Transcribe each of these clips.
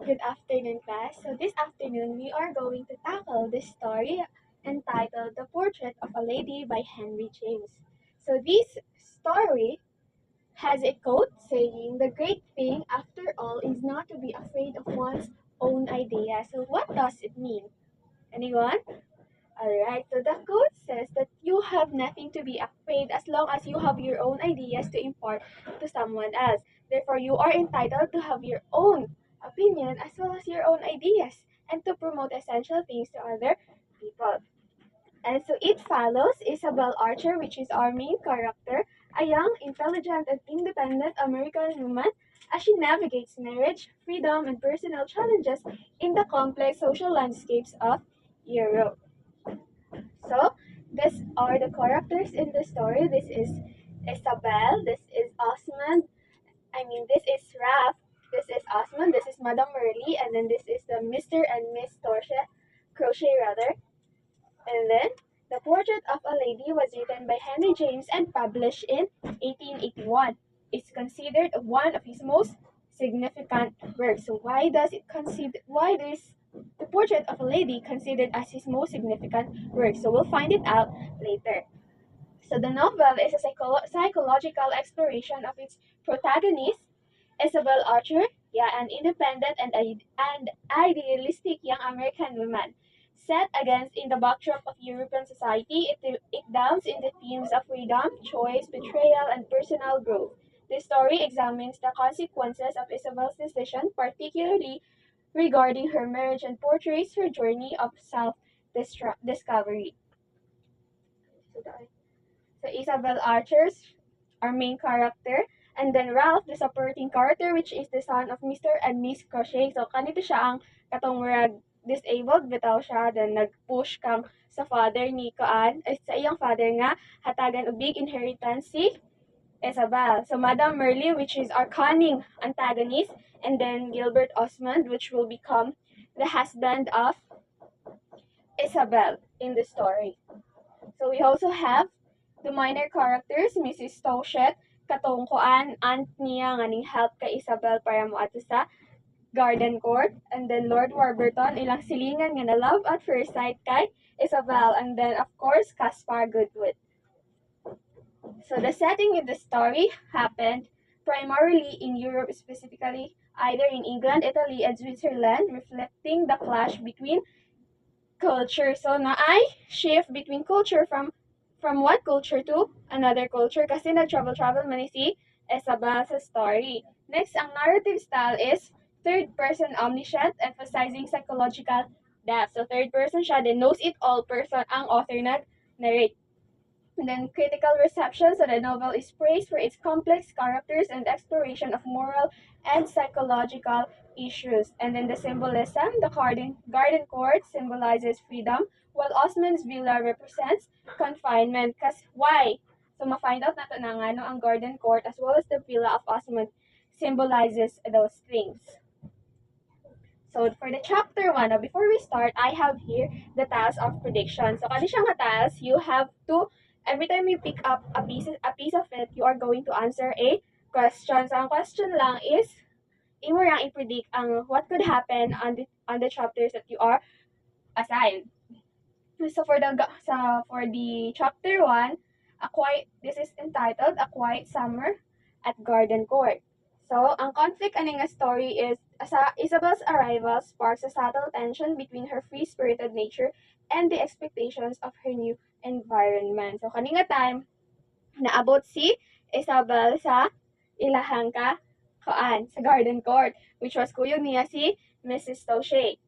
Good afternoon, class. So this afternoon, we are going to tackle this story entitled The Portrait of a Lady by Henry James. So this story has a quote saying, "The great thing, after all, is not to be afraid of one's own idea." So what does it mean? Anyone? Alright, so the quote says that you have nothing to be afraid as long as you have your own ideas to impart to someone else. Therefore, you are entitled to have your own opinion as well as your own ideas and to promote essential things to other people. And so it follows Isabel Archer, which is our main character, a young, intelligent, and independent American woman as she navigates marriage, freedom, and personal challenges in the complex social landscapes of Europe. So, these are the characters in the story. This is Isabel, this is Osmond, this is Raph, this is Osmond, this is Madame Merly, and then this is the Mr. and Miss Crochet rather. And then, The Portrait of a Lady was written by Henry James and published in 1881. It's considered one of his most significant works. So why is The Portrait of a Lady considered as his most significant work? So we'll find it out later. So the novel is a psychological exploration of its protagonist, Isabel Archer, an independent and idealistic young American woman. Set against in the backdrop of European society, it delves into themes of freedom, choice, betrayal, and personal growth. The story examines the consequences of Isabel's decision, particularly regarding her marriage, and portrays her journey of self-discovery. So Isabel Archer's our main character. And then Ralph, the supporting character, which is the son of Mr. and Miss Crochet. So kanito siya ang katong murag disabled bitaw siya, then nag-push kang sa father ni sa iyang father nga hatagan og big inheritance si Isabel. So Madame Merly, which is our cunning antagonist, and then Gilbert Osmond, which will become the husband of Isabel in the story. So we also have the minor characters, Mrs. Touchet, katong aunt niya nga ning help kay Isabel para moadto sa garden court. And then Lord Warburton, ilang silingan nga na love at first sight kay Isabel. And then of course, Caspar Goodwood. So the setting of the story happened primarily in Europe, specifically either in England, Italy, and Switzerland, reflecting the clash between culture. So naay shift between culture from one culture to another culture kasi nag-travel man si Isabel sa story. Next, ang narrative style is third-person omniscient, emphasizing psychological depth. So third person siya, then knows it all person ang author nag-narrate. And then critical reception, so the novel is praised for its complex characters and exploration of moral and psychological issues. And then the symbolism, the garden court symbolizes freedom, while Osman's villa represents confinement. Because why? So ma-find out natin na nga ang garden court as well as the villa of Osman symbolizes those things. So for the chapter 1, before we start, I have here the tiles of prediction. So kani siyang tiles, you have to every time you pick up a piece of it, you are going to answer a question. So ang question lang is imo lang i-predict ang what could happen on the chapters that you are assigned. So for the chapter 1, this is entitled A Quiet Summer at Garden Court. So, ang conflict aning story is Isabel's arrival sparks a subtle tension between her free-spirited nature and the expectations of her new environment. So, kaninga time, naabot si Isabel sa ilahang sa garden court, which was kuyog niya si Mrs. Touchet.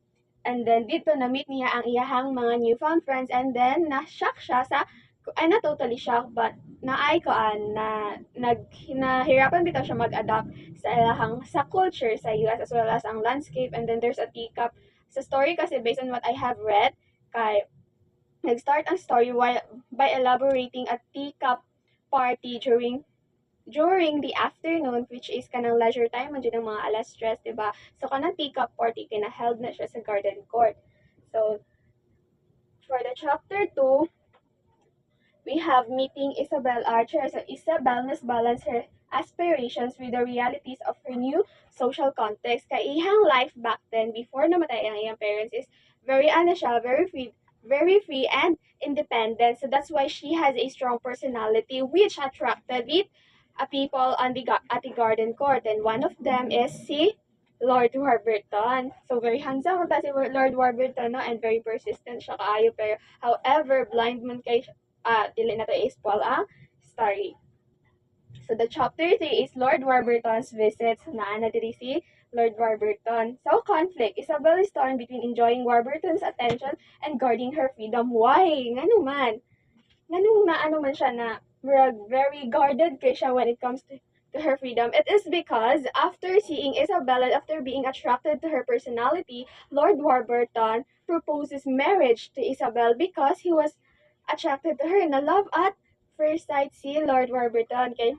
And then, dito na-meet niya ang iyahang mga newfound friends, and then, na-shock siya na totally shocked, but nahirapan bitaw siya mag-adapt sa culture sa US as well as ang landscape. And then there's a teacup sa story kasi based on what I have read kay nag-start ang story by elaborating a teacup party during the afternoon, which is kanang leisure time man ang mga alas stress, diba? So kanang teacup party held na siya sa garden court. So for the chapter 2, we have meeting Isabel Archer. So Isabel must balance her aspirations with the realities of her new social context. Kay ihang life back then, before namatay ang iyang parents, is very ano siya, very free and independent. So that's why she has a strong personality which attracted it people on at the garden court. And one of them is si Lord Warburton. So very handsome ta si Lord Warburton, no? And very persistent siya kaayo. Pero however, blind man kay dili na to i-spoil ang story. So the chapter 3 is Lord Warburton's visits. Naan na diri si Lord Warburton. So conflict. Isabel is torn between enjoying Warburton's attention and guarding her freedom. Why? Ngano man? Ngano maano man siya na very guarded kay siya when it comes to her freedom. It is because after seeing Isabel and after being attracted to her personality, Lord Warburton proposes marriage to Isabel because he was attracted to her. Na love at first sight si Lord Warburton. Kay,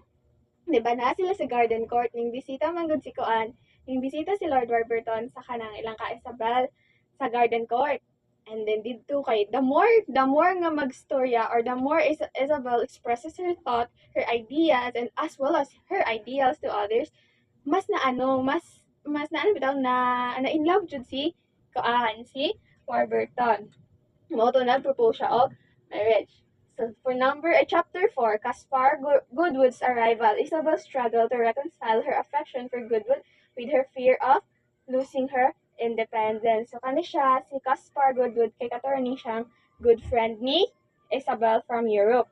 di ba na sila sa garden court, ning bisita man gud si Kuan, ning bisita si Lord Warburton sa kanang ilang ka Isabel sa garden court. And then dito kay the more nga magstorya or the more Isabel expresses her thought, her ideas, and as well as her ideals to others, mas na ano, mas na ano bitaw na in love jud si Kuan, si Warburton. Mo to nag-propose siya og marriage. So for chapter 4, Caspar Goodwood's arrival, Isabel struggled to reconcile her affection for Goodwood with her fear of losing her independence. So kani siya, si Caspar Goodwood, kay attorney siyang good friend ni Isabel from Europe.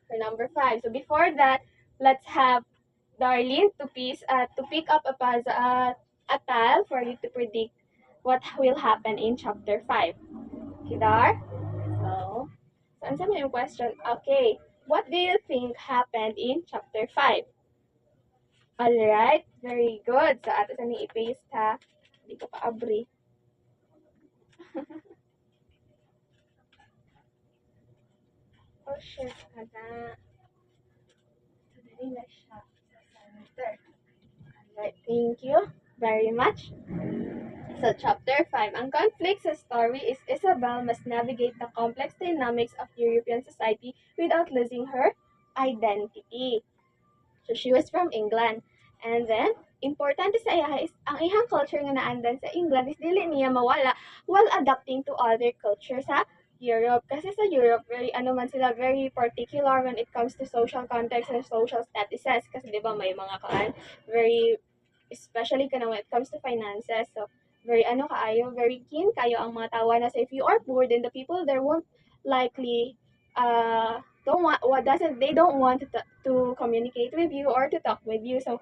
For number 5. So before that, let's have Darlene to pick up a tile for you to predict what will happen in chapter 5. Kidar? So answer mo yung question. Okay. What do you think happened in chapter 5? Alright. Very good. So, ato sa ni i-paste ha. Hindi ko pa abri. Oh, shit. Kada. So, dali na siya sa center. Alright. Thank you very much. So, chapter 5. Ang conflict sa story is Isabel must navigate the complex dynamics of European society without losing her identity. So, she was from England. And then, importante sa iya is, ang ihang culture nga naandan sa England is dili niya mawala while adapting to other cultures sa Europe. Kasi sa Europe, very particular when it comes to social context and social statuses. Kasi di ba may mga especially when it comes to finances. So, very very keen kayo ang mga tawa na say, if you are poor, then the people there won't likely they don't want to communicate with you or to talk with you. So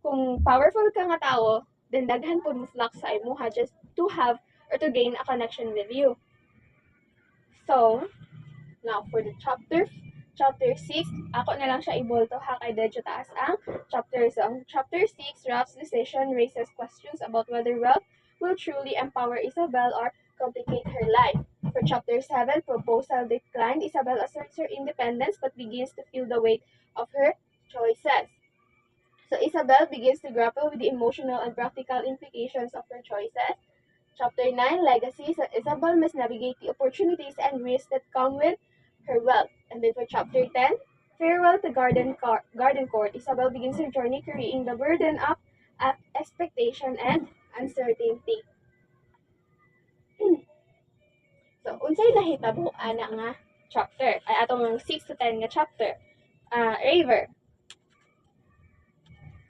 kung powerful ka nga tao, then daghan po mo flux sa imuha just to have or to gain a connection with you. So now for the chapter 6, ako na lang siya ibolto ha kay dedyo taas ang chapter. So ang chapter 6, Ralph's decision raises questions about whether Ralph will truly empower Isabel or complicate her life. For chapter 7, proposal declined. Isabel asserts her independence but begins to feel the weight of her choices. So Isabel begins to grapple with the emotional and practical implications of her choices. Chapter 9, legacy. So Isabel must navigate the opportunities and risks that come with her wealth. And then for chapter 10, farewell to garden court. Isabel begins her journey carrying the burden of expectation and uncertainty. So, unsay nahitabo ana nga chapter? Ay atong 6 to 10 nga chapter. Raver.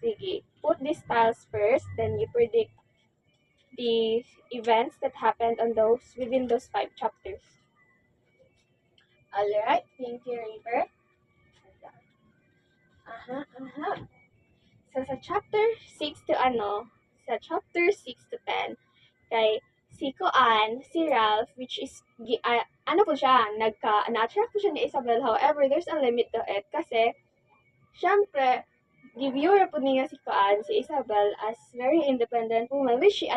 Sige, put these tiles first, then you predict the events that happened within those 5 chapters. Alright, thank you, Raver. So, sa chapter 6 to 10, kay si Ralph, which is, na-attract po siya ni Isabel. However, there's a limit to it. Kasi, syempre, give-viewer po niya si Isabel as very independent woman, which he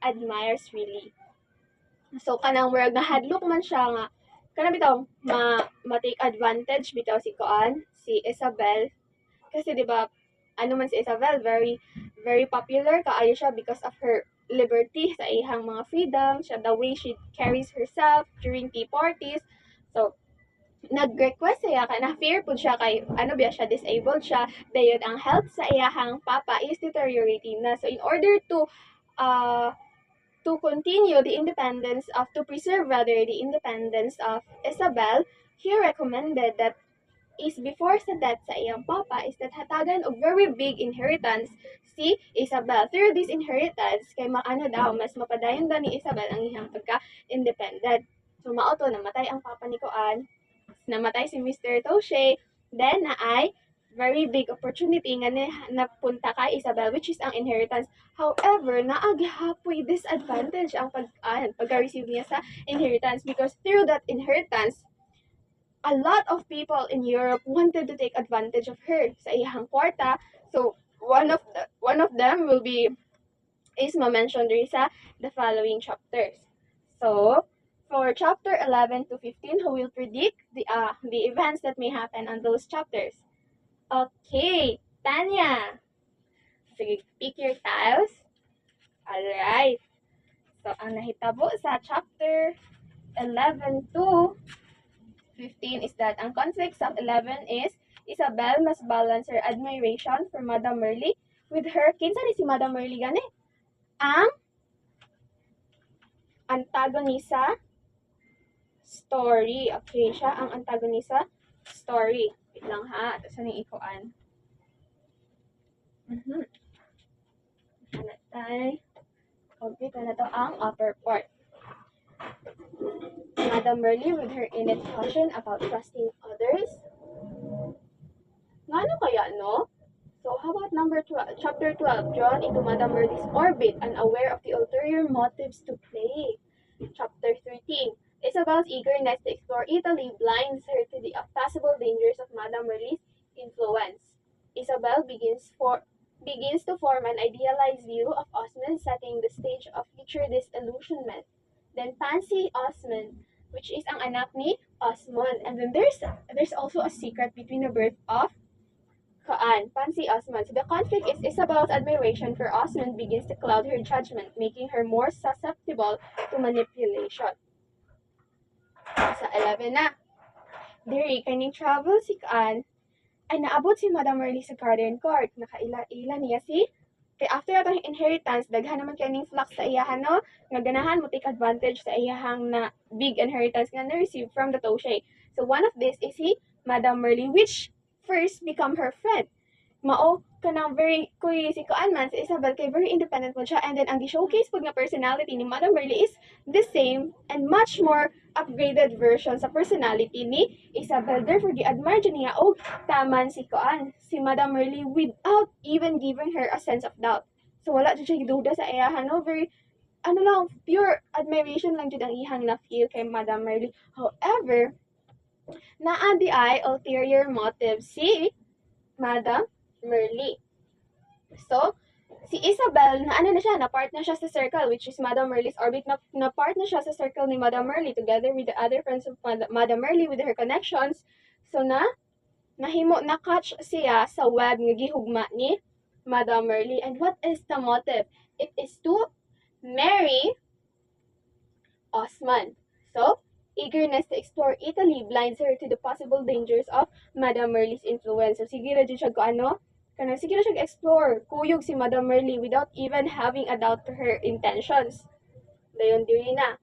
admires really. So, kanang murag nahadlok man siya nga, kanang bitaw, ma-take advantage bitaw si Isabel. Kasi, di ba, man si Isabel, very, very popular kaayo siya because of her liberty sa ihang mga freedom, the way she carries herself during tea parties. So, nag-request siya kay na fear pud siya kay ano biya siya disabled siya dayon ang health sa iyahang papa is deteriorating na. So in order to continue the independence of to preserve rather the independence of Isabel, he recommended that is before sa death sa iyang papa is that hatagan og very big inheritance si Isabel. Through this inheritance, kay maano daw, mas mapadayon daw ni Isabel ang iyang pagka-independent. So, mao to, namatay ang papa ni Kuan, namatay si Mr. Toshe, then naay very big opportunity nga napunta kay Isabel which is ang inheritance. However, naagihapoy disadvantage ang pagka-receive niya sa inheritance because through that inheritance, a lot of people in Europe wanted to take advantage of her sa iyang kwarta. So one of them will be is ma-mention diri sa the following chapters. So for chapter 11 to 15, who will predict the events that may happen on those chapters? Okay, Tanya. Sige, pick your tiles. Alright. So, ang nahitabo sa chapter 11 to 15 is that ang conflicts of 11 is Isabel must balance her admiration for Madame Merle with her, kinsa ni si Madame Merle gani? Ang antagonista story. Okay, siya ang antagonista story. Wait lang ha, ito sa ning ikuan. Hanatay. Complete na to ang upper part. Madame Merle with her innate caution about trusting others. Ngano kaya, no? So, how about chapter 12, drawn into Madame Merle's orbit, unaware of the ulterior motives to play. Chapter 13, Isabel's eagerness to explore Italy blinds her to the possible dangers of Madame Merle's influence. Isabel begins to form an idealized view of Osmond, setting the stage of future disillusionment. Then Fancy Osmond, which is ang anak ni Osmond. And then there's also a secret between the birth of Fancy Osmond. So the conflict is Isabel's admiration for Osmond begins to cloud her judgment, making her more susceptible to manipulation. Sa 11 na. Diri, kaning travel si ay naabot si Madame Merle sa garden court. Nakaila niya si kay after atong inheritance, daghan naman kaning flux sa iyahan, no? Nga ganahan mo take advantage sa iyahang na big inheritance nga na-receive from the Toshe. So one of this is si Madame Merle, which first become her friend. Mao kanang very kuy si man si Isabel kay very independent mo siya, and then ang gi-showcase pud nga personality ni Madame Merle is the same and much more upgraded version sa personality ni Isabel. Therefore gi-admire niya og taman si Madame Merle without even giving her a sense of doubt. So wala jud siya giduda sa iyahan, no? Very pure admiration lang jud ang ihang na feel kay Madame Merle. However, naa di ay ulterior motive si Madame Merle. So, si Isabel, na-part na siya sa circle, which is Madame Merle's orbit, na-part na siya sa circle ni Madame Merle, together with the other friends of Madame Merle with her connections. So, na-catch siya sa web nga gihugma ni Madame Merle. And what is the motive? It is to marry Osmond. So, eagerness to explore Italy blinds her to the possible dangers of Madame Merle's influence. So, sige ra dyan siya sige na siya explore. Kuyog si Madame Merle without even having a doubt to her intentions. Dayon, diri na.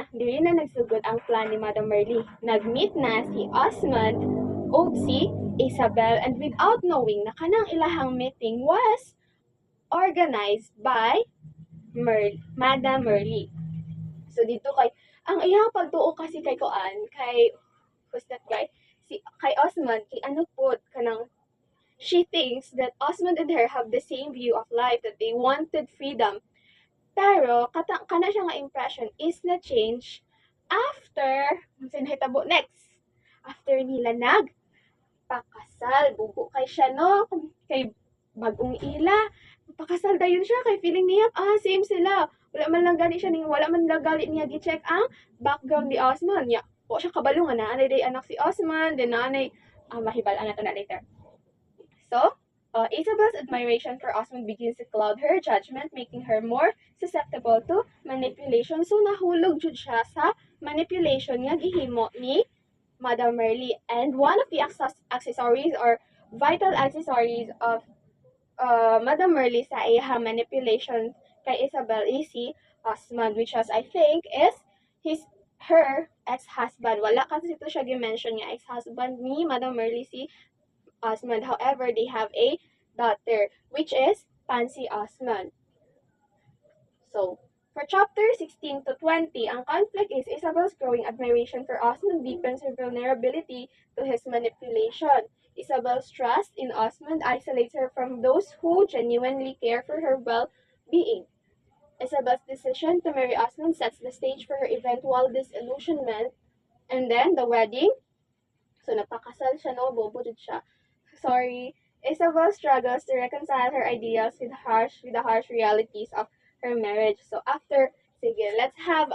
Diri na nagsugod ang plan ni Madame Merle. Nag-meet na si Osmond o si Isabel, and without knowing na kanang ilahang meeting was organized by Madame Merle. So dito ang iyang pagtuo kasi kay who's that guy? Kay Osmond, she thinks that Osmond and her have the same view of life, that they wanted freedom. Pero kana siya nga impression is na change after next. After nila pakasal, bugo kay siya, no? Kay bagong ila, pakasal dayon siya kay feeling niya same sila. Wala man lang gali niya gi-check ang background ni Osmond niya. O siya kabalungan na anay day anak si Osmond, then anay mahibal-an nato na later. So, Isabel's admiration for Osmond begins to cloud her judgment, making her more susceptible to manipulation. So, nahulog jud siya sa manipulation nga gihimo ni Madam Merly. And one of the accessories or vital accessories of Madam Merly sa iyang manipulation kay Isabel is si Osmond, which was I think is her ex-husband. Wala kasi ito siya gi-mention nga ex-husband ni Madam Merly si Osmond. However, they have a daughter, which is Pansy Osmond. So, for chapter 16 to 20, ang conflict is Isabel's growing admiration for Osmond deepens her vulnerability to his manipulation. Isabel's trust in Osmond isolates her from those who genuinely care for her well-being. Isabel's decision to marry Osmond sets the stage for her eventual disillusionment, and then the wedding. So, napakasal siya, no? Bobo jud siya. Sorry. Isabel struggles to reconcile her ideals with the harsh realities of her marriage. So, after, sige, let's have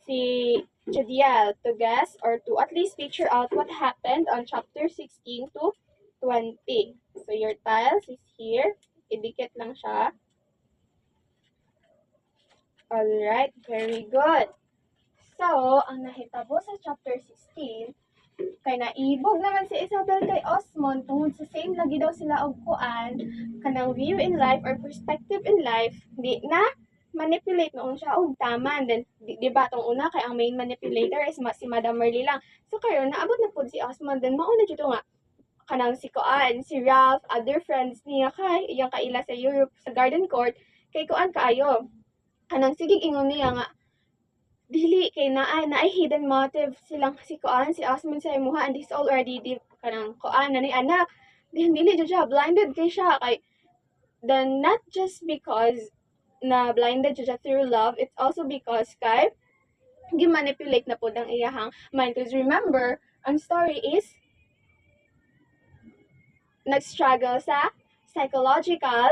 si Jadiel to guess or to at least picture out what happened on chapter 16 to 20. So, your tiles is here. Idikit lang siya. Alright, very good. So, ang nahitabo sa chapter 16, kay naibog naman si Isabel kay Osmond tungod sa same lagi daw sila og kuan kanang view in life or perspective in life, di na manipulate noon siya og tama. And then di ba tong una kay ang main manipulator is si Madam Merly lang. So karon naabot na pud si Osmond, then mauna jud nga kanang si kuan si Ralph, other friends niya kay iyang kaila sa Europe sa Garden Court kay kuan kaayo kanang sige ingon niya nga dili kay naay hidden motive silang si kuan si Osmond sa imuha, and this already di kanang kuan na ni anak dili jud siya blinded kay siya kay then not just because na blinded siya through love, it's also because kay gimanipulate na pud ang iyahang mind. Because remember, ang story is nag-struggle sa psychological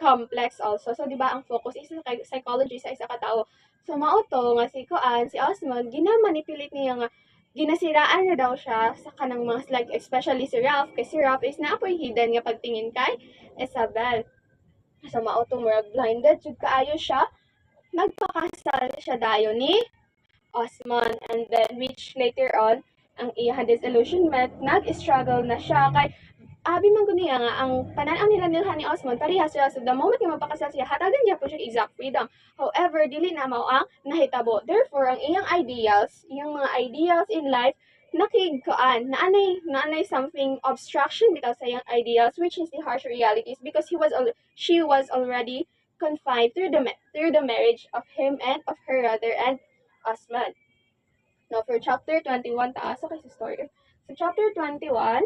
complex also. So, di ba, ang focus is sa psychology sa isa ka tao. So, mauto nga si Kuan, si Osmond, ginamanipulate niya nga, ginasiraan na daw siya sa kanang mga like, especially si Ralph, kasi si Ralph is naapoy hidden nga pagtingin kay Isabel. So, mauto murag blinded, jud kaayo siya, nagpakasal siya dayo ni Osmond, and then which later on, ang iyang disillusionment, nag-struggle na siya kay abi man niya nga ang tanan-ang nila nilhan ni Osmond parehas sila. So the moment nga mapakasal siya, hatagan niya po siya exact freedom. However, dili na mao ang nahitabo. Therefore, ang iyang mga ideals in life nakigkuan naanay something obstruction bitaw sa iyang ideals, which is the harsh realities, because she was already confined through the marriage of him and of her rather and Osmond. Now for chapter 21, taas sa story. So chapter 21,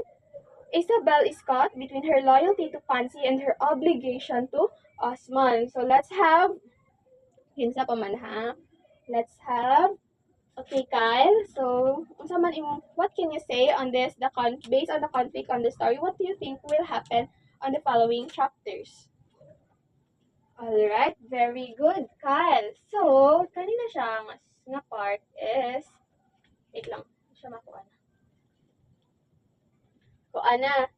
Isabel is caught between her loyalty to Pansy and her obligation to Osmond. So let's have, kinsa pa man ha? Let's have, okay Kyle, so what can you say on this, based on the conflict on the story, what do you think will happen on the following chapters? Alright, very good Kyle. So, kanina siya nga part is, wait lang, siya makuha na. Ana,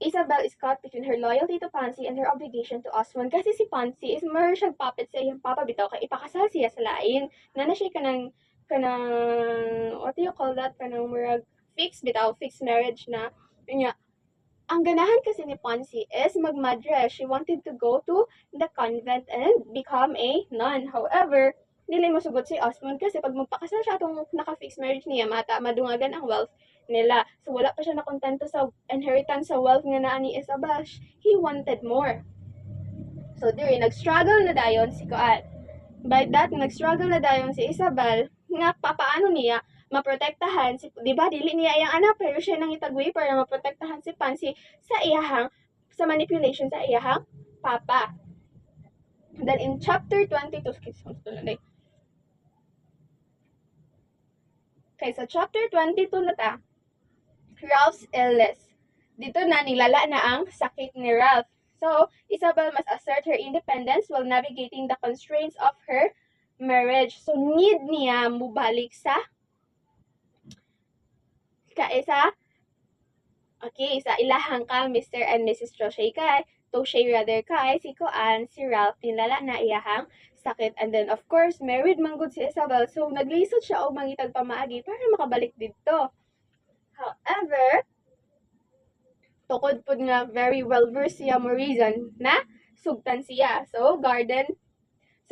Isabel is caught between her loyalty to Pansy and her obligation to Osmond. Kasi si Pansy is more siyang puppet sa iyang papa bitaw kay ipakasal siya sa lain. Nana siya kanang what do you call that? Kanang murag fixed marriage na. Yun ang ganahan kasi ni Pansy is magmadre. She wanted to go to the convent and become a nun. However, dili mo sugot si Osmond kasi pag magpakasal siya itong naka-fixed marriage niya, madungagan ang wealth nila. So, wala pa siya nakontento sa inheritance sa wealth nga naa ni Isabel. He wanted more. So, diri, nag-struggle na dayon si Kuan. By that, nag-struggle na dayon si Isabel nga papaano niya maprotektahan si, di ba, dili niya iyang anak, pero siya nang itagwi para maprotektahan si Pansy sa manipulation sa iyahang papa. Then, in chapter 22, okay, sa chapter 22 na ta, Ralph's illness. Dito na nilala na ang sakit ni Ralph. So, Isabel must assert her independence while navigating the constraints of her marriage. So, need niya mubalik sa Okay, sa ilahang ka, Mr. and Mrs. Toshay kay, Toshay rather kay, si Koan, si Ralph, tinlala na iyahang sakit. And then, of course, married man gud si Isabel. So, naglisod siya og mangitag pamaagi para makabalik dito. However, tukod pud nga very well versed siya mo reason na sugtan siya. So,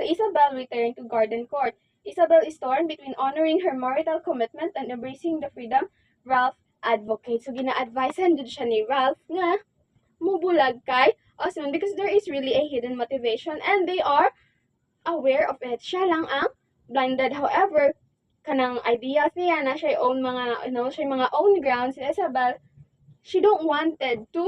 Isabel returned to Garden Court. Isabel is torn between honoring her marital commitment and embracing the freedom Ralph advocates. So, gina-advisean dun siya ni Ralph nga mubulag kay Osmond because there is really a hidden motivation and they are aware of it. Siya lang ang blinded. However, kanang ideas niya na siya own mga, siya mga own grounds, si Isabel, she don't wanted to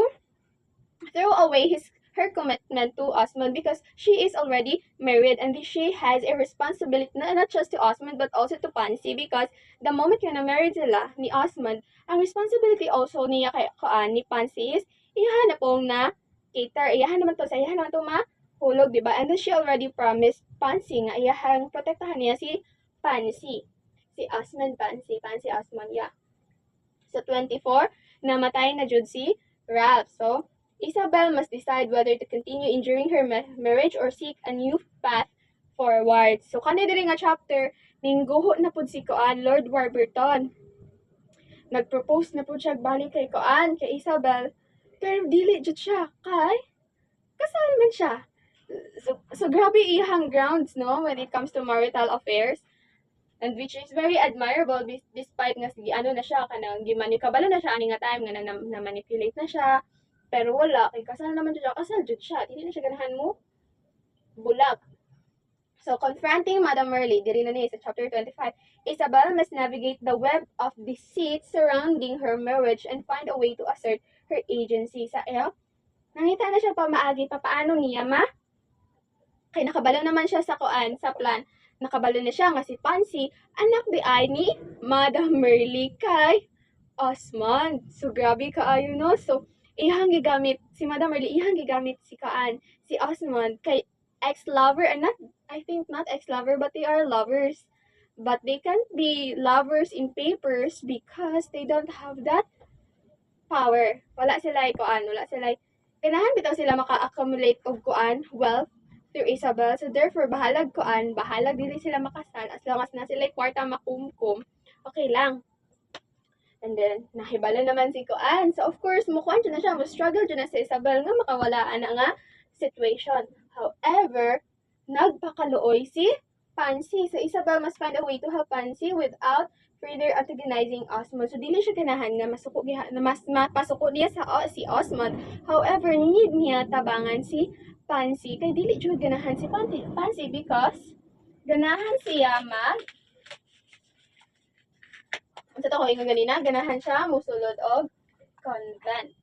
throw away her commitment to Osmond because she is already married and she has a responsibility not just to Osmond but also to Pansy because the moment na married sila ni Osmond, ang responsibility also niya kay ni Pansy is iyahan na pong na cater, iyahan naman to mahulog, di ba? And then she already promised Pansy nga iyahan protektahan niya si Pansy. Si Osmond Pansy Osmond, yeah. So 24, namatay na jud si Ralph. So Isabel must decide whether to continue enduring her marriage or seek a new path forward. So, kani diri nga chapter, ningguho na pud si Koan, Lord Warburton. Nagpropose na pud siya balik kay Koan, kay Isabel. Pero dili jud siya, kay kasal man siya. So grabe iyang grounds, no, when it comes to marital affairs. And which is very admirable despite nga sige ano na siya kanang gimanikabalo na siya ani nga time nga na manipulate na siya. Pero wala, kay kasal naman siya, kasal jud siya. Dili na siya ganahan mo bulag. So, confronting Madam Merle, diri na ni sa chapter 25, Isabel must navigate the web of deceit surrounding her marriage and find a way to assert her agency. Sa nangita na siya pa maagi pa paano niya kay nakabalo naman siya sa plan. Nakabalo na siya nga si Pansy, anak di ay ni Madam Merle kay Osmond. So, grabe kaayo, no? So, ihang gigamit si Madam Merle, ihang gigamit si Osmond kay ex-lover and I think not ex-lover but they are lovers. But they can't be lovers in papers because they don't have that power. Wala sila kailangan bitaw sila maka-accumulate og wealth through Isabel. So therefore bahalag dili sila makasal as long as na sila kwarta makumkum. Okay lang. And then, nahibala naman si Koan. So, of course, mukuan dyan na siya. Struggle dyan na si Isabel nga makawalaan na nga situation. However, nagpakaluoy si Pansy. So, Isabel must find a way to help Pansy without further antagonizing Osmond. So, dili siya ganahan nga mapasuko niya si Osmond. However, need niya tabangan si Pansy. Kay dili jud ganahan si Pansy because ganahan siya sa to ko ingon ganina, ganahan siya musulod og convent.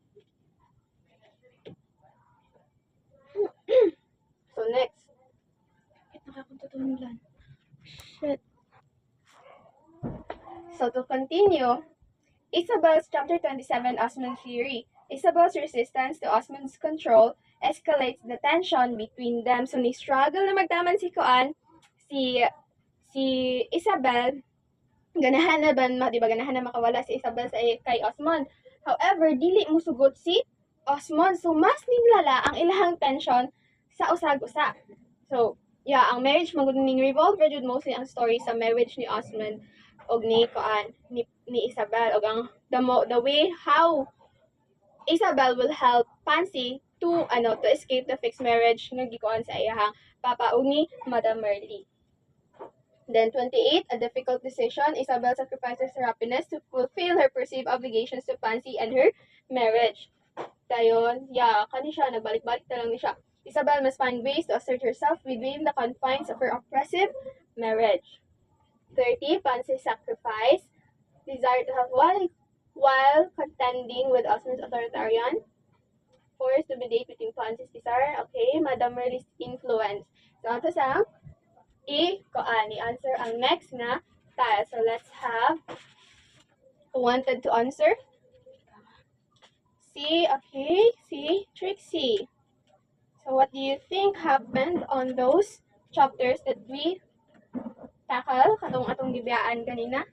So next. Shit. So to continue, Isabel's chapter 27 Osmond theory. Isabel's resistance to Osmond's control escalates the tension between them. So ni struggle na magdaman si Koan, si Isabel ganahan na di ba ganahan na makawala si Isabel sa kay Osmond. However, dili mo sugot si Osmond. So, mas nimlala ang ilahang tension sa usag-usa. So, yeah, ang marriage magunding revolve jud mostly ang story sa marriage ni Osmond og ni Isabel og ang the way how Isabel will help Pansy to escape the fixed marriage nga gikuan sa iyahang papa og ni Madam Merle. Then 28, a difficult decision. Isabel sacrifices her happiness to fulfill her perceived obligations to Pansy and her marriage. Dayon, yeah, kani siya, nagbalik-balik na lang ni siya. Isabel must find ways to assert herself within the confines of her oppressive marriage. 30, Pansy's sacrifice. Desire to have while contending with Osmond's authoritarian. Forced to mediate between Pansy's desire. Okay, Madam Merle's influence. So, ito sa answer ang next na tile. So, let's have wanted to answer. C, okay, C, Trixie. So, what do you think happened on those chapters that we tackle katong atong gibiyaan kanina?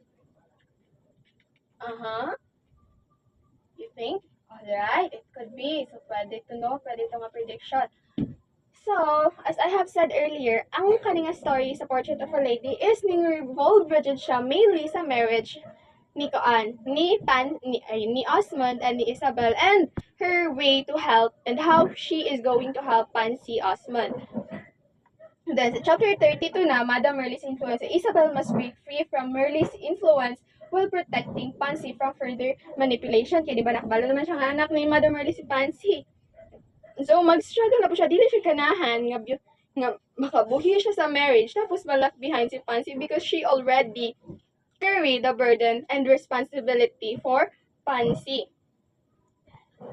You think? Alright, it could be. So, pwede to know, pwede to nga prediction. So, as I have said earlier, ang kaninga story sa Portrait of a Lady is ning revolve jud siya mainly sa marriage ni Osmond and ni Isabel and her way to help and how she is going to help Pansy Osmond. Then, sa chapter 32 na, Madam Merle's influence, Isabel must break free from Merle's influence while protecting Pansy from further manipulation. Kaya di ba nakabalo naman siya nga anak ni Madam Merle si Pansy. So, mag-struggle na po siya. Dili siya ganahan nga makabuhi siya sa marriage. Tapos, left behind si Pansy because she already carry the burden and responsibility for Pansy.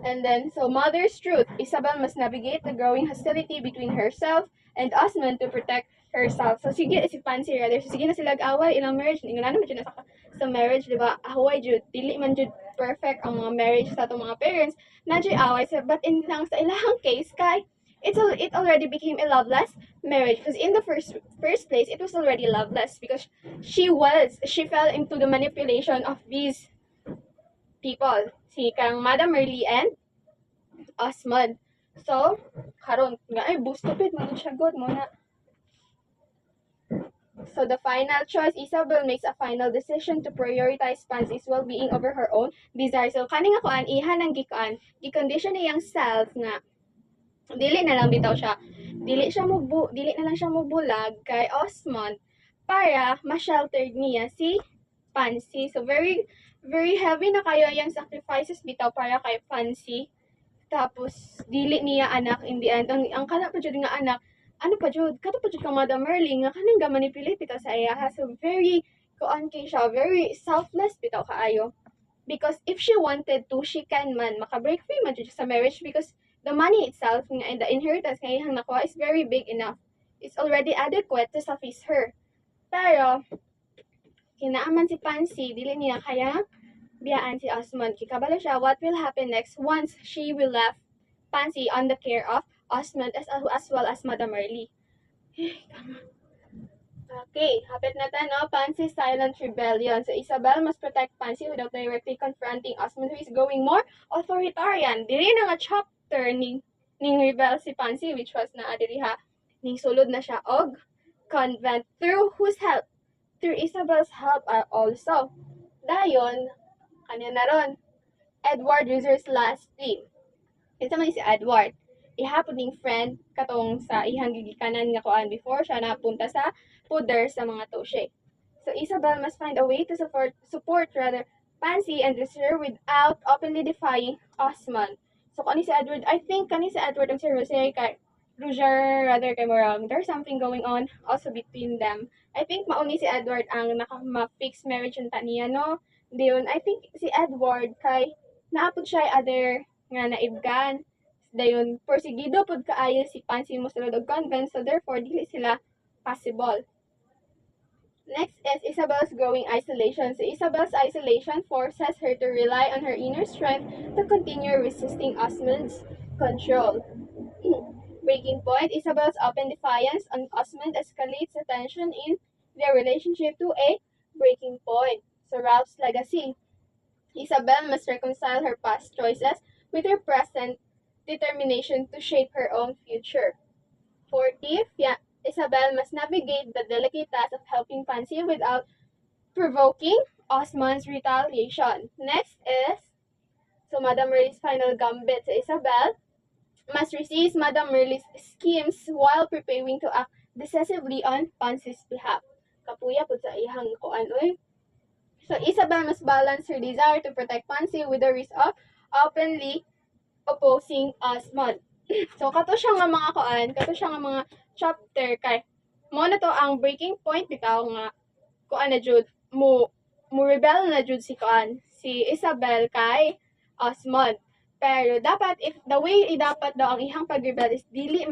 And then, so Mother's Truth, Isabel must navigate the growing hostility between herself and Osmond to protect herself. So, sige, si Pansy rather. So, sige na sila away ilang marriage. Hindi na naman dyan sa marriage, di ba? Away jud, dili man jud perfect ang mga marriage sa itong mga parents. Na jud away. So, but in lang sa ilahang case, kay, it already became a loveless marriage. Because in the first place, it was already loveless because she fell into the manipulation of these people. Si kang Madam Merle and Osmond. So, karon nga ay stupid mo siya good mo na. So the final choice, Isabel makes a final decision to prioritize Pansy's well-being over her own desire. So kaning ako an iha nang gicondition niyang self nga dili na lang bitaw siya. Dili na lang siya mubulag kay Osmond para ma-sheltered niya si Pansy. So very very heavy na kayo yung sacrifices bitaw para kay Pansy. Tapos dili niya anak in the end. Ang kana pa jud nga anak, ano pa jud, kato pa jud kang Madam Merle nga kanang ga manipulate bitaw sa iya. So very kuan kay siya, very selfless bitaw kaayo. Because if she wanted to, she can man maka-break free man jud sa marriage because the money itself nga and the inheritance nga iyang nakuha is very big enough. It's already adequate to suffice her. Pero kinaaman si Pansy, dili niya kaya biyaan si Osmond. Kikabalo siya what will happen next once she will left Pansy on the care of Osmond as well as Madam Merle. Okay, hapit na ta, no? Pansy's silent rebellion. So, Isabel must protect Pansy without directly confronting Osmond who is going more authoritarian. Diri na nga chapter ning rebel si Pansy which was na diriha ning sulod na siya og convent through whose help? Through Isabel's help also. Dayon, kanya na ron, Edward Reser's last plea. Ito man si Edward. Ihapon ning friend katong sa ihang gigikanan nga kuan before siya napunta sa puder sa mga toshe. So Isabel must find a way to support Pansy and Reser without openly defying Osmond. So kani si Edward, I think kani si Edward ang si Roger kay kay Morang. There's something going on also between them. I think mauni si Edward ang nakama-fix marriage unta niya, no? Diyon, I think si Edward kay naapod siya other nga naibgan. Dayon, porsigido pud kaayo si Pansy mo sulod og convent, so therefore dili sila possible. Next is Isabel's growing isolation. So Isabel's isolation forces her to rely on her inner strength to continue resisting Osmond's control. Breaking point, Isabel's open defiance on Osmond escalates the tension in their relationship to a breaking point. So Ralph's legacy. Isabel must reconcile her past choices with her present determination to shape her own future. 40th, Isabel must navigate the delicate task of helping Pansy without provoking Osmond's retaliation. Next is, so Madam Merle's final gambit sa Isabel must resist Madam Merle's schemes while preparing to act decisively on Pansy's behalf. Kapuya po sa ihang kuan oy. So Isabel must balance her desire to protect Pansy with the risk of openly opposing Osmond. So kato siya nga mga chapter kay mo na to ang breaking point bitaw nga kuan na jud mo rebel na jud si Isabel kay Osmond. Pero dapat if the way dapat daw ang ihang pag-rebel is dili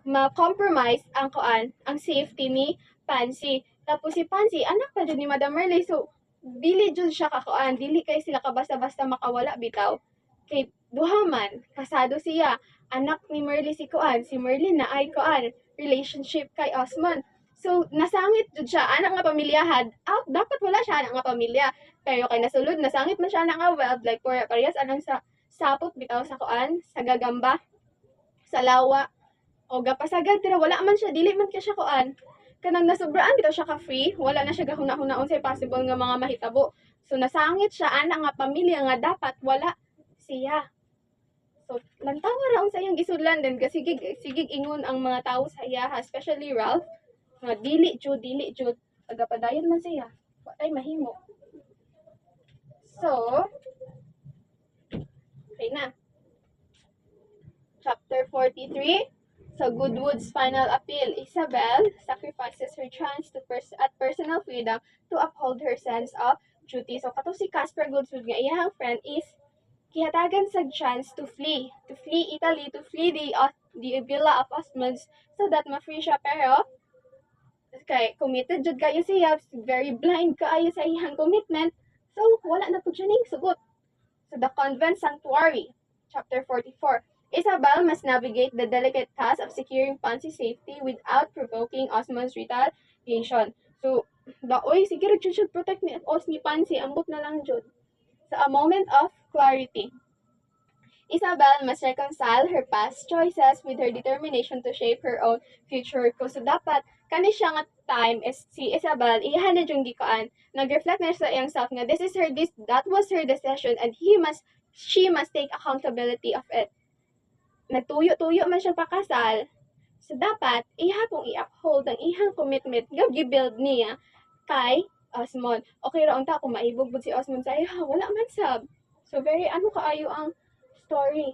ma-compromise ang safety ni Pansy. Tapos si Pansy anak pa jud ni Madam Merle, so dili jud siya dili kay sila ka basta-basta makawala bitaw. Kay duhaman kasado siya, anak ni Merle si Merle na ay relationship kay Osmond. So nasangit jud siya ana nga pamilyahan. Dapat wala siya ana nga pamilya. Pero kay nasulod nasangit man siya ana nga wealth like parehas anang sa sapot bitaw sa kuan, sa gagamba, sa lawa o gapasagad pero wala man siya dili man ka siya kuan. Kanang nasubraan bitaw siya ka free, wala na siya gahuna-hunaon sa possible nga mga mahitabo. So nasangit siya ana nga pamilya nga dapat wala siya. So, lantawa raon sa iyang gisudlan din kasi sigig ingon ang mga tao sa iya, especially Ralph, nga dili jud agapadayon man siya. Wa tay mahimo. So, okay na. Chapter 43. So, Goodwood's final appeal. Isabel sacrifices her chance to at personal freedom to uphold her sense of duty. So, kato si Casper Goodwood nga iyang friend is kihatagan sa chance to flee Italy, to flee the Villa of Osmonds so that ma-free siya pero kay committed jud kayo siya, very blind kaayo sa iyang commitment. So wala na pud siya ning sugot. So the convent sanctuary, chapter 44. Isabel must navigate the delicate task of securing Pansy's safety without provoking Osmond's retaliation. So, sige jud should protect ni Pansy, ambot na lang jud. So, a moment of clarity. Isabel must reconcile her past choices with her determination to shape her own future. So, dapat, kani siya nga time is si Isabel, iyahan na yung gikaan. Nag-reflect na siya sa iyang self nga, that was her decision and she must take accountability of it. Nagtuyo-tuyo man siyang pakasal. So, dapat, ihapong i-uphold ang ihang commitment nga gi-build niya kay Osmond. Okay ra unta kung maibog si Osmond sa iya, wala man sab. So very kaayo ang story.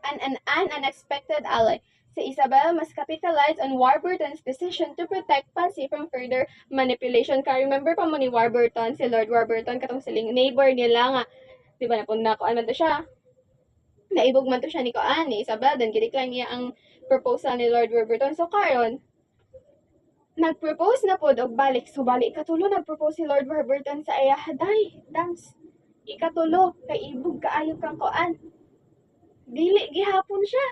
An unexpected ally. Si Isabel must capitalize on Warburton's decision to protect Pansy from further manipulation. Ka remember pa mo ni Warburton, si Lord Warburton katong siling neighbor nila nga, di ba napun na ko man to siya. Naibog man to siya ni Isabel, then gidecline niya ang proposal ni Lord Warburton. So karon, nag-propose na po og balik. So, balik ikatulo nag-propose si Lord Warburton sa iya. Day, dance. Ikatulo, kay ibog kaayo kang koan. Dili gihapon siya.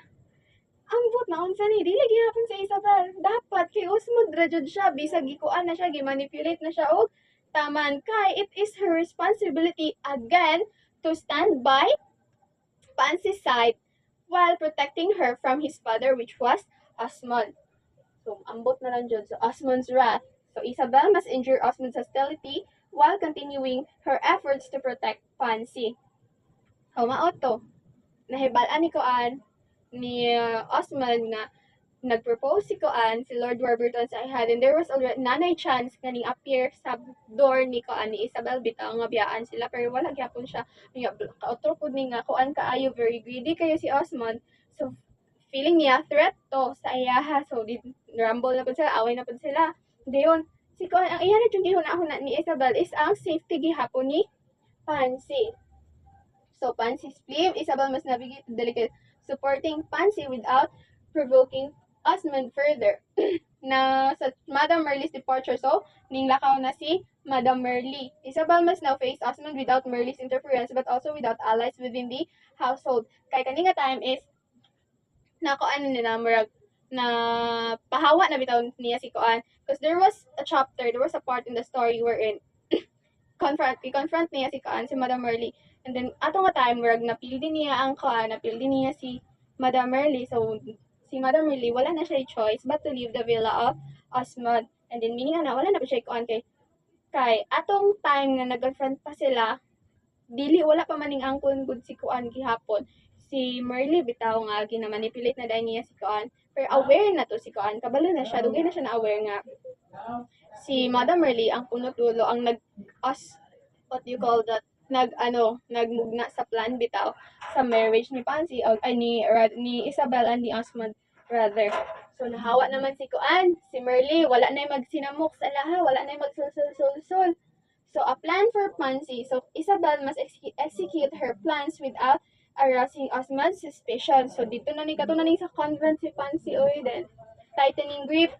Ambot na unsa ni, dili gihapon sa Isabel. Dapat kay Osmond ra jud siya, bisag gikuan na siya, gimanipulate na siya og taman kay it is her responsibility again to stand by Pansy's side while protecting her from his father, which was Osmond. So, ambot na lang jud. So, Osmond's wrath. So, Isabel must endure Osmond's hostility while continuing her efforts to protect Pansy. O, maoto. Nahibalaan ni Osmond nga nag-propose si Lord Warburton sa ihad, and there was already nanay chance kaning appear sa door ni Isabel bitaw nga biyaan sila pero wala gyapon siya. Kautro pud ni nga kaayo, very greedy kayo si Osmond. So, feeling niya threat to sa iyaha. So, rumble na po sila, away na po sila. Dayon, ang iya na yung gihuna-huna ni Isabel is ang safety gihapon ni Pansy. So, Pansy's plea, Isabel must navigate the delicate supporting Pansy without provoking Osmond further. Na sa Madame Merle's departure, so, ninglakaw na si Madame Merle. Isabel must now face Osmond without Merle's interference but also without allies within the household. Kay kaninga time is nila murag na pahawa na bitaw niya si Koan because there was a part in the story wherein confront niya si Koan, si Madame Merle, and then atong time murag napildi niya ang Koan, napildi niya si Madame Merle. So si Madame Merle wala na siya choice but to leave the villa of Osmond, and then meaning na wala na pa siya Koan kay atong time na nag-confront pa sila, dili wala pa maning angkon gud si Koan gihapon. Si Merle bitaw nga ginamanipulate na dahil niya si Koan. Pero aware na to si Koan. Kabalo na siya. Dugay na siya na aware nga. Si Madame Merle ang punot dulo ang nagmugna sa plan bitaw sa marriage ni Pansy ni Isabel and ni Osmond rather. So nahawa naman si Koan. Si Merle wala na magsinamok sa laha, wala na magsulsul-sul. So a plan for Pansy. So Isabel must execute her plans without arousing Osmond's suspicion. So, dito na ni katunaning sa convent si Pansy oy then tightening grip,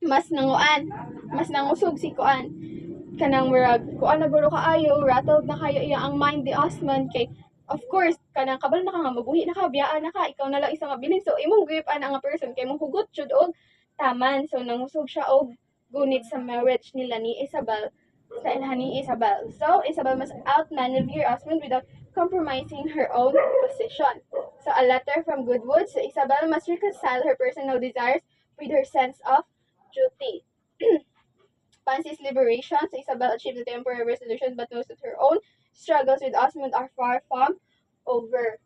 mas nangusog si Koan. Kanang murag, Koan na guro kaayo, rattled na kayo iya ang mind ni Osmond kay, of course, kanang kabalo na ka nga, mabuhi na ka, biyaan na ka, ikaw na lang isang mabilin. So, imong grip nga person kay mong hugot jud og taman. So nangusog siya og gunit sa marriage nila ni Isabel sa ilhan ni Isabel. So Isabel must outmaneuver Osmond without compromising her own position. So a letter from Goodwood. So Isabel must reconcile her personal desires with her sense of duty. Fancy's liberation. So Isabel achieved a temporary resolution, but knows that her own struggles with Osmond are far from over.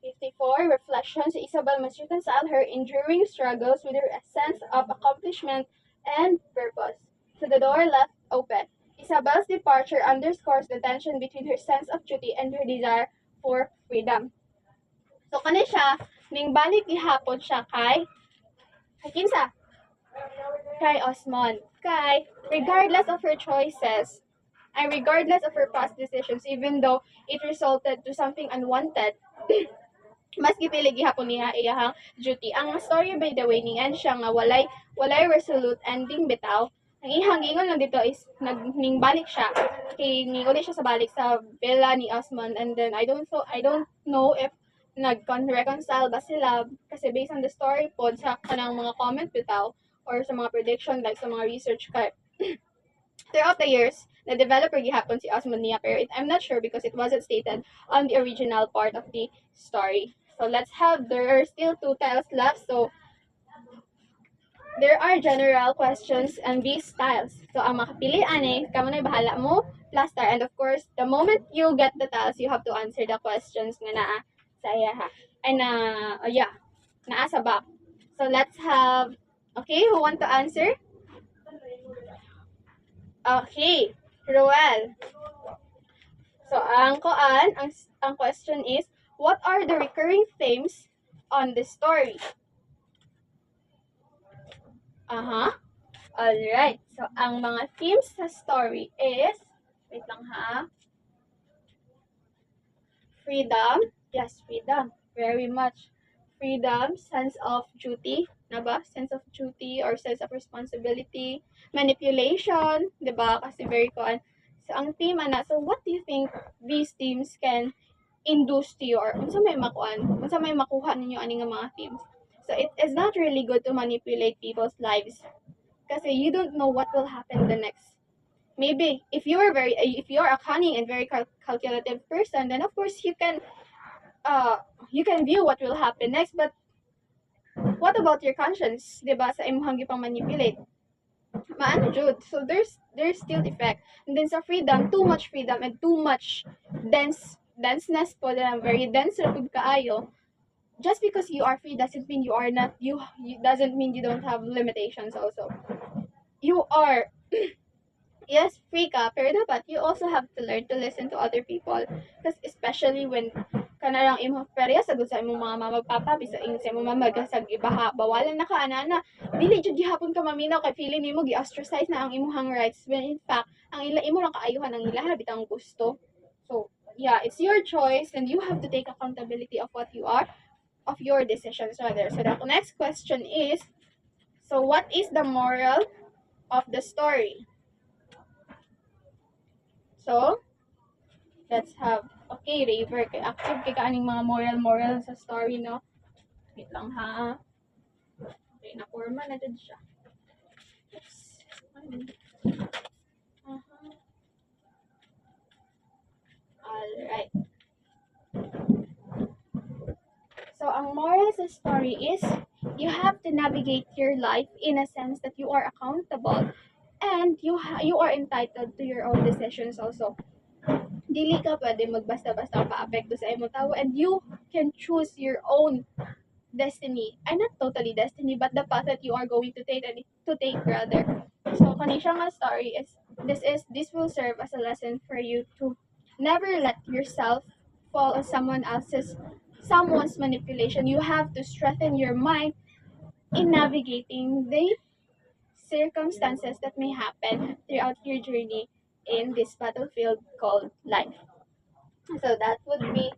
54. Reflection. So Isabel must reconcile her enduring struggles with her sense of accomplishment and purpose. So the door left open. Isabel's departure underscores the tension between her sense of duty and her desire for freedom. So kani siya, ning balik gihapon siya kay kinsa? Kay Osmond. Kay, regardless of her choices, and regardless of her past decisions, even though it resulted to something unwanted, mas gipili gihapon niya iyahang duty. Ang story by the way ni siya nga walay resolute ending bitaw. Ang ihang ingon lang dito is ningbalik siya. Kay uli siya sa balik sa villa ni Osmond, and then I don't know if nag-reconcile ba sila kasi based on the story pod sa kanang mga comment bitaw or sa mga prediction like sa mga research kay throughout the years the developer gihapon si Osmond niya pero I'm not sure because it wasn't stated on the original part of the story. So there are still 2 tiles left. So there are general questions and these tiles. So ang makapili ani kamo na bahala mo plaster, and of course the moment you get the tiles you have to answer the questions nga naa sa iya ha. And naa sa back. So let's have, okay, who want to answer? Okay, Roel. So ang question is, what are the recurring themes on the story? Alright. So ang mga themes sa story is, wait lang ha. Freedom. Yes, freedom. Very much. Freedom, sense of duty, na ba? Sense of duty or sense of responsibility. Manipulation, di ba? Kasi very common. So ang theme ana, so what do you think these themes can induce to you, or unsa may makuha ninyo ani nga mga themes? So it is not really good to manipulate people's lives kasi you don't know what will happen the next. Maybe if you are a cunning and very calculative person, then of course you can view what will happen next. But what about your conscience, diba? Sa imong gipang manipulate, maano jud. So there's still effect. And then sa freedom, too much freedom and too much denseness po, very dense ra pud kaayo. Just because you are free doesn't mean you are not, you doesn't mean you don't have limitations also. You are yes, free ka, pero dapat you also have to learn to listen to other people. Because especially when kanarang imong perya sa sa imong mga mamagpapa bisa sa imong mama gasag ibaha bawalan na ka anana dili jud gihapon ka maminaw kay feeling nimo gi-ostracize na ang imong rights, when in fact ang imo lang kaayuhan ang ilaha bitang gusto. So yeah, it's your choice and you have to take accountability of what you are, of your decisions rather. So the next question is, so what is the moral of the story? So let's have, okay, Raver, kay active kay kaaning mga moral sa story, no? Wait lang ha. Okay, na-forma na dyan siya. Oops. Alright. So, ang moral sa story is, you have to navigate your life in a sense that you are accountable and you are entitled to your own decisions also. Dili ka pwede magbasta-basta pa-apekto sa imong tao, and you can choose your own destiny. Not totally destiny, but the path that you are going to take rather. So kani siya nga story is this will serve as a lesson for you to never let yourself fall on someone's manipulation. You have to strengthen your mind in navigating the circumstances that may happen throughout your journey in this battlefield called life. So that would be,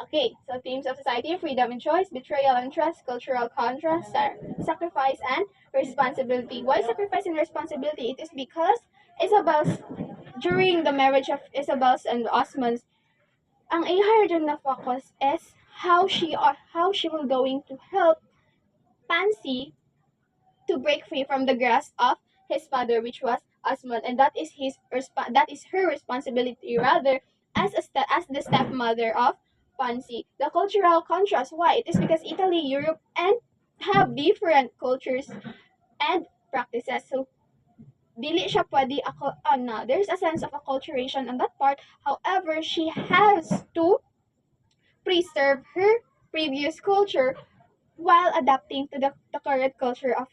okay, so themes of society: freedom and choice, betrayal and trust, cultural contrast, sacrifice and responsibility. Why sacrifice and responsibility? It is because during the marriage of Isabel's and Osmond's, ang ihar na focus is how she will going to help Pansy to break free from the grasp of his father, which was Osmond, and that is her responsibility rather as the stepmother of Pansy. The cultural contrast, why? It is because Italy, Europe, and have different cultures and practices. So dili siya pwede ako there's a sense of acculturation on that part. However, she has to preserve her previous culture while adapting to the current culture of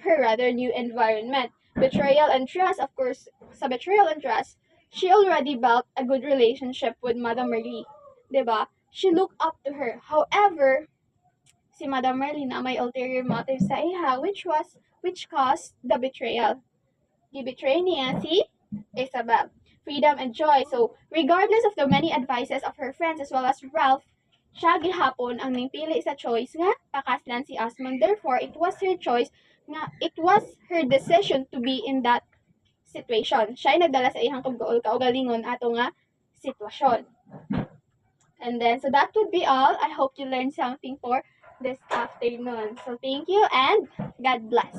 her rather new environment. Betrayal and trust, of course, sa betrayal and trust, she already built a good relationship with Madame Merly. 'Di ba? She looked up to her. However, si Madame Merly na may ulterior motive sa iha, which caused the betrayal. Gibetray niya si Isabel. Freedom and joy. So, regardless of the many advices of her friends as well as Ralph, siya gihapon ang ningpili sa choice nga pakaslan si Osmond. Therefore, it was her choice nga it was her decision to be in that situation. Siya ay nagdala sa ihang kaugalingon ato nga sitwasyon. And then, so that would be all. I hope you learned something for this afternoon. So, thank you and God bless.